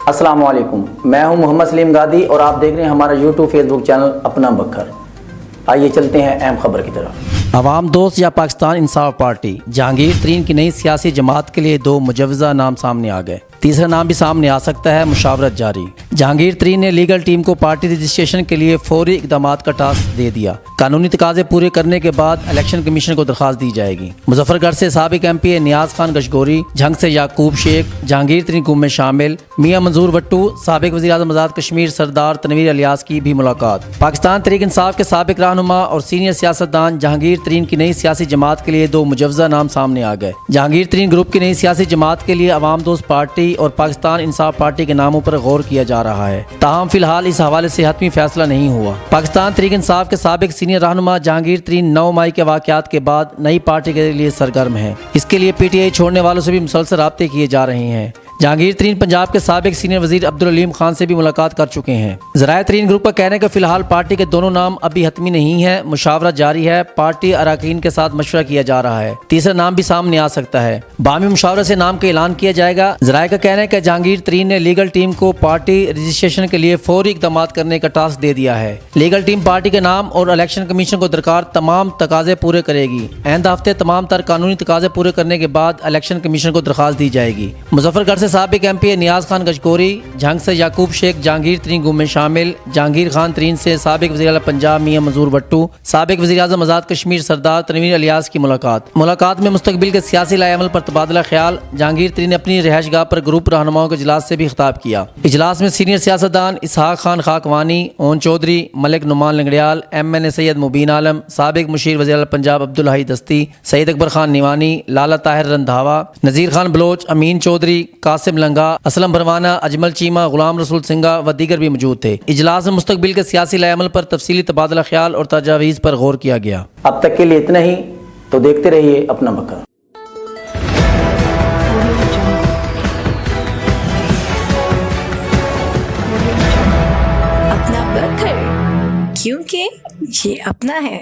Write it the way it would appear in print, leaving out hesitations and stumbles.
السلام علیکم، میں ہوں محمد سلیم گادی اور آپ دیکھ رہے ہیں ہمارا یوٹیوب فیس بک چینل اپنا بکھر۔ آئیے چلتے ہیں اہم خبر کی طرف۔ عوام دوست یا پاکستان انصاف پارٹی، جہانگیر ترین کی نئی سیاسی جماعت کے لیے 2 مجوزہ نام سامنے آ گئے۔ تیسرا نام بھی سامنے آ سکتا ہے، مشاورت جاری۔ جہانگیر ترین نے لیگل ٹیم کو پارٹی رجسٹریشن کے لیے فوری اقدامات کا ٹاسک دے دیا۔ قانونی تقاضے پورے کرنے کے بعد الیکشن کمیشن کو درخواست دی جائے گی۔ مظفر گڑھ سے سابق ایم پی اے نیاز خان گشگوری، جھنگ سے یعقوب شیخ، جہانگیر ترین گروپ میں شامل میاں منظور وٹو، سابق وزیر اعظم آزاد کشمیر سردار تنویر الیاس کی بھی ملاقات۔ پاکستان تحریک انصاف کے سابق رہنما اور سینئر سیاستدان جہانگیر ترین کی نئی سیاسی جماعت کے لیے 2 مجوزہ نام سامنے آ گئے۔ جہانگیر ترین گروپ کی نئی سیاسی جماعت کے لیے عوام دوست پارٹی اور پاکستان انصاف پارٹی کے ناموں پر غور کیا جا رہا ہے، تاہم فی الحال اس حوالے سے حتمی فیصلہ نہیں ہوا۔ پاکستان تحریک انصاف کے سابق سینئر رہنما جہانگیر ترین 9 مئی کے واقعات کے بعد نئی پارٹی کے لیے سرگرم ہیں۔ اس کے لیے پی ٹی آئی چھوڑنے والوں سے بھی مسلسل رابطے کیے جا رہے ہیں۔ جہانگیر ترین پنجاب کے سابق سینئر وزیر عبدالعلیم خان سے بھی ملاقات کر چکے ہیں۔ ذرائع ترین گروپ کا کہنا ہے کہ فی الحال پارٹی کے دونوں نام ابھی حتمی نہیں ہے، مشاورت جاری ہے، پارٹی اراکین کے ساتھ مشورہ کیا جا رہا ہے۔ تیسرا نام بھی سامنے آ سکتا ہے، باہمی مشاورت سے نام کا اعلان کیا جائے گا۔ ذرائع کا کہنا ہے کہ جہانگیر ترین نے لیگل ٹیم کو پارٹی رجسٹریشن کے لیے فوری اقدامات کرنے کا ٹاسک دے دیا ہے۔ لیگل ٹیم پارٹی کے نام اور الیکشن کمیشن کو درکار تمام تقاضے پورے کرے گی۔ آئندہ ہفتے تمام تر قانونی تقاضے پورے کرنے کے بعد الیکشن کمیشن کو درخواست دی جائے گی۔ مظفر گڑھ سے سابق ایم پی اے نیاز خان گشگوری، جھنگ سے یعقوب شیخ جہانگیر ترین گروپ میں شامل۔ جہانگیر خان ترین سے سابق وزیر اعلیٰ پنجاب میاں منظور وٹو، سابق وزیر اعظم آزاد کشمیر سردار تنویر الیاس کی ملاقات میں مستقبل کے سیاسی لائے عمل پر تبادلہ خیال۔ جہانگیر ترین نے اپنی رہائش گاہ پر گروپ رہنماؤں کے اجلاس سے بھی خطاب کیا۔ اجلاس میں سینئر سیاستدان اسحاق خان خاکوانی، اون چودھری، ملک نعمان لنگڑیال، ایم این اے سید مبین عالم، سابق مشیر وزیر اعلیٰ پنجاب عبدالحی دستی، سید اکبر خان نیوانی، لالا طاہر رندھاوا، نذیر خان بلوچ، امین چودھری، قاسم لنگا، اسلم بھروانہ، اجمل چیمہ، غلام رسول سنگھا و دیگر بھی موجود تھے۔ اجلاس میں مستقبل کے سیاسی لائے عمل پر تفصیلی تبادلہ خیال اور تجاویز پر غور کیا گیا۔ اب تک کے لیے اتنا ہی، تو دیکھتے رہیے اپنا بکھر۔ اپنا بکھر، کیونکہ یہ اپنا ہے۔